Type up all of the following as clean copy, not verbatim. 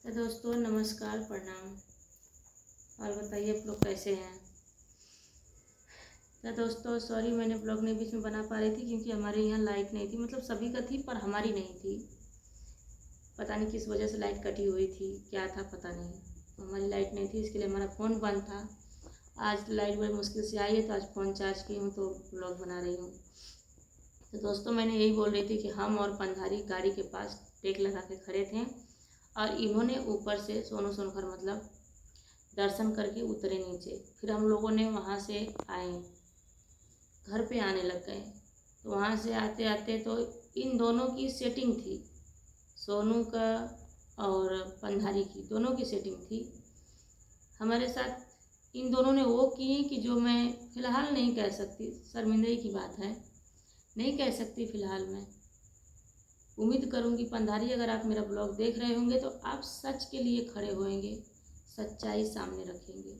तो दोस्तों नमस्कार, प्रणाम। और बताइए आप लोग कैसे हैं। तो दोस्तों सॉरी, मैंने ब्लॉग नहीं बीच में बना पा रही थी क्योंकि हमारे यहाँ लाइट नहीं थी। मतलब सभी का थी पर हमारी नहीं थी। पता नहीं किस वजह से लाइट कटी हुई थी, क्या था पता नहीं। तो हमारी लाइट नहीं थी, इसके लिए हमारा फ़ोन बंद था। आज लाइट बड़ी मुश्किल से आई है तो आज फ़ोन चार्ज की हूँ तो ब्लॉग बना रही हूँ। तो दोस्तों मैंने यही बोल रही थी कि हम और पंधारी गाड़ी के पास टेक लगा के खड़े थे और इन्होंने ऊपर से सोनू सोनकर मतलब दर्शन करके उतरे नीचे। फिर हम लोगों ने वहाँ से आए, घर पे आने लग गए। तो वहाँ से आते आते तो इन दोनों की सेटिंग थी, सोनू का और पंधारी की, दोनों की सेटिंग थी हमारे साथ। इन दोनों ने वो की कि जो मैं फ़िलहाल नहीं कह सकती, शर्मिंदगी की बात है, नहीं कह सकती फ़िलहाल मैं। उम्मीद करूँगी पंधारी अगर आप मेरा ब्लॉग देख रहे होंगे तो आप सच के लिए खड़े होएंगे, सच्चाई सामने रखेंगे।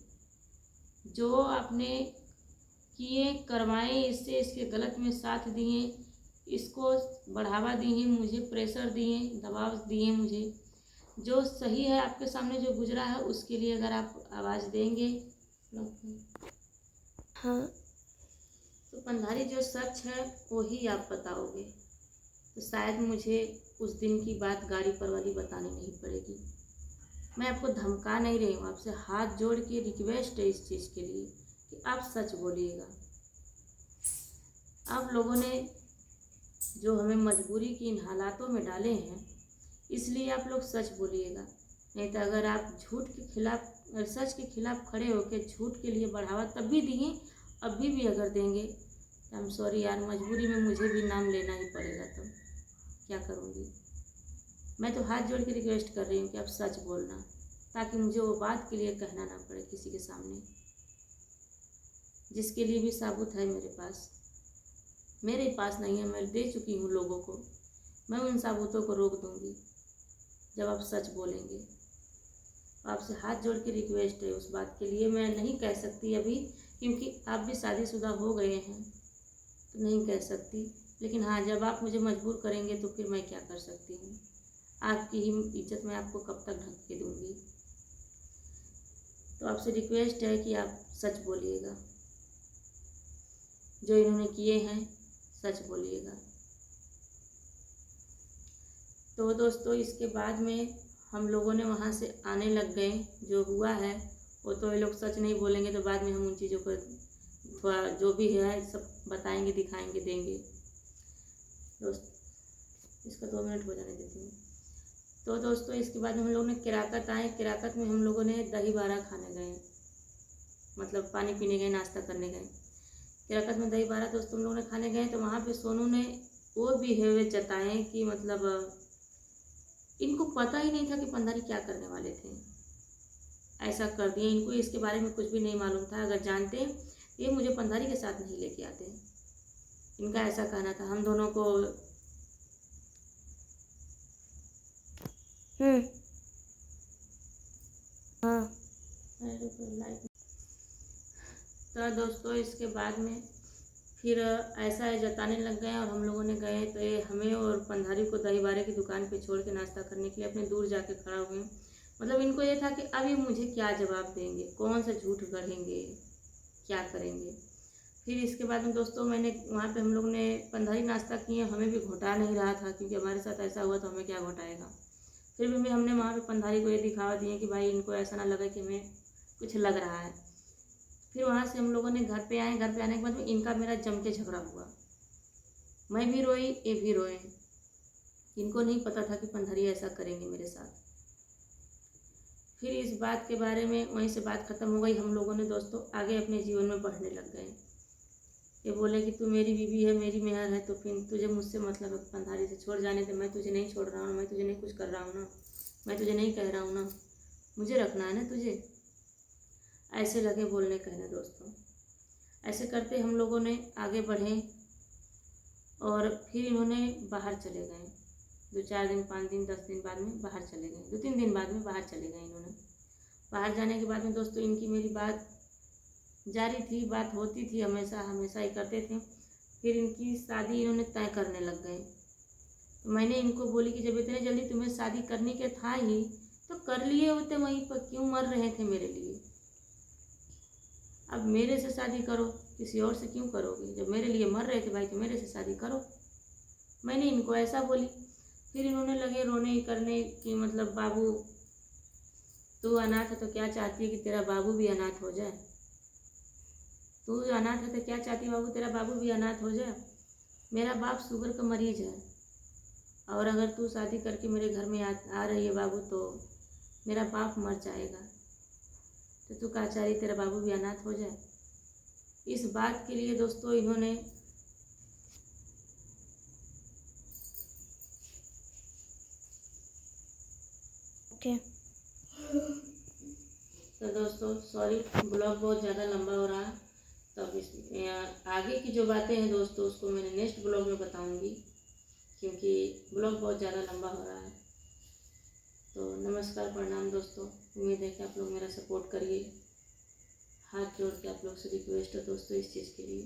जो आपने किए करवाए, इससे इसके गलत में साथ दिए, इसको बढ़ावा दिए, मुझे प्रेशर दिए, दबाव दिए मुझे। जो सही है आपके सामने जो गुजरा है उसके लिए अगर आप आवाज़ देंगे हाँ तो पंधारी जो सच है वही आप बताओगे। तो शायद मुझे उस दिन की बात गाड़ी पर वाली बतानी नहीं पड़ेगी। मैं आपको धमका नहीं रही हूँ, आपसे हाथ जोड़ के रिक्वेस्ट है इस चीज़ के लिए कि आप सच बोलिएगा। आप लोगों ने जो हमें मजबूरी की इन हालातों में डाले हैं, इसलिए आप लोग सच बोलिएगा। नहीं तो अगर आप झूठ के खिलाफ, सच के खिलाफ खड़े होकर झूठ के लिए बढ़ावा तब भी दिए, अभी भी अगर देंगे तो आई एम सॉरी यार, मजबूरी में मुझे भी नाम लेना ही पड़ेगा। तो क्या करूँगी। मैं तो हाथ जोड़ के रिक्वेस्ट कर रही हूँ कि आप सच बोलना, ताकि मुझे वो बात के लिए कहना ना पड़े किसी के सामने, जिसके लिए भी साबुत है मेरे पास नहीं है, मैं दे चुकी हूँ लोगों को। मैं उन साबुतों को रोक दूँगी जब आप सच बोलेंगे। आपसे हाथ जोड़ के रिक्वेस्ट है उस बात के लिए। मैं नहीं कह सकती अभी क्योंकि आप भी शादीशुदा हो गए हैं तो नहीं कह सकती, लेकिन हाँ जब आप मुझे मजबूर करेंगे तो फिर मैं क्या कर सकती हूँ। आपकी ही इज्जत मैं आपको कब तक ढक के दूँगी। तो आपसे रिक्वेस्ट है कि आप सच बोलिएगा, जो इन्होंने किए हैं सच बोलिएगा। तो दोस्तों इसके बाद में हम लोगों ने वहाँ से आने लग गए। जो हुआ है वो तो ये लोग सच नहीं बोलेंगे तो बाद में हम उन चीज़ों को थोड़ा जो भी है सब बताएंगे, दिखाएंगे, देंगे। दोस्त इसका 2 मिनट हो जाने देती हूँ। तो दोस्तों इसके बाद हम लोगों ने किराकत आए। किराकत में हम लोगों ने दही बारा खाने गए, मतलब पानी पीने गए, नाश्ता करने गए। किराकत में दही बारा दोस्तों हम लोगों ने खाने गए तो वहाँ पे सोनू ने वो बिहेवियर जताए कि मतलब इनको पता ही नहीं था कि पंधारी क्या करने वाले थे। ऐसा कर दिए, इनको इसके बारे में कुछ भी नहीं मालूम था। अगर जानते ये मुझे पंधारी के साथ नहीं लेके आते। इनका ऐसा कहना था हम दोनों को। हाँ तो दोस्तों इसके बाद में फिर ऐसा है जताने लग गए और हम लोगों ने गए तो ये हमें और पंधारी को दही बारे की दुकान पे छोड़ के नाश्ता करने के लिए अपने दूर जाके खड़ा हुए। मतलब इनको ये था कि अब ये मुझे क्या जवाब देंगे, कौन सा झूठ गढ़ेंगे, क्या करेंगे। फिर इसके बाद में दोस्तों मैंने वहाँ पे हम लोग ने पंधारी नाश्ता किए, हमें भी घोटा नहीं रहा था क्योंकि हमारे साथ ऐसा हुआ तो हमें क्या घोटाएगा। फिर भी हमने वहाँ पे पंधारी को ये दिखावा दिए कि भाई इनको ऐसा ना लगे कि हमें कुछ लग रहा है। फिर वहाँ से हम लोगों ने घर पे आए। घर पे आने के बाद में इनका मेरा जम के झगड़ा हुआ। मैं भी रोई, ये भी रोए। इनको नहीं पता था कि पंधारी ऐसा करेंगे मेरे साथ। फिर इस बात के बारे में वहीं से बात ख़त्म हो गई। हम लोगों ने दोस्तों आगे अपने जीवन में बढ़ने लग गए। ये बोले कि तू मेरी बीवी है, मेरी मेहर है, तो फिर तुझे मुझसे मतलब है, पंधारी से छोड़ जाने दे। मैं तुझे नहीं छोड़ रहा हूँ, मैं तुझे नहीं कुछ कर रहा हूँ ना, मैं तुझे नहीं कह रहा हूँ ना, मुझे रखना है ना तुझे। ऐसे लगे बोलने कहने दोस्तों। ऐसे करते हम लोगों ने आगे बढ़े और फिर इन्होंने बाहर चले गए। 2-4 दिन, 5 दिन, 10 दिन बाद में बाहर चले गए। 2-3 दिन बाद में बाहर चले गए इन्होंने। बाहर जाने के बाद में दोस्तों इनकी मेरी बात जारी थी, बात होती थी, हमेशा हमेशा ही करते थे। फिर इनकी शादी इन्होंने तय करने लग गए। तो मैंने इनको बोली कि जब इतने जल्दी तुम्हें शादी करने के था ही तो कर लिए होते वहीं पर, क्यों मर रहे थे मेरे लिए? अब मेरे से शादी करो, किसी और से क्यों करोगे? जब मेरे लिए मर रहे थे भाई तो मेरे से शादी करो। मैंने इनको ऐसा बोली। फिर इन्होंने लगे रोने करने कि मतलब बाबू तू अनाथ है तो क्या चाहती है कि तेरा बाबू भी अनाथ हो जाए? तू अनाथ है तो क्या चाहती है बाबू तेरा बाबू भी अनाथ हो जाए? मेरा बाप शुगर का मरीज है, और अगर तू शादी करके मेरे घर में आ रही है बाबू तो मेरा बाप मर जाएगा। तो तू क्या चाह रही तेरा बाबू भी अनाथ हो जाए? इस बात के लिए दोस्तों इन्होंने तो दोस्तों सॉरी, ब्लॉग बहुत ज़्यादा लंबा हो रहा है। तो अब इस आगे की जो बातें हैं दोस्तों उसको मैंने नेक्स्ट ब्लॉग में बताऊंगी, क्योंकि ब्लॉग बहुत ज़्यादा लंबा हो रहा है। तो नमस्कार, प्रणाम दोस्तों। उम्मीद है कि आप लोग मेरा सपोर्ट करिए। हाथ जोड़ के आप लोग से रिक्वेस्ट है दोस्तों इस चीज़ के लिए।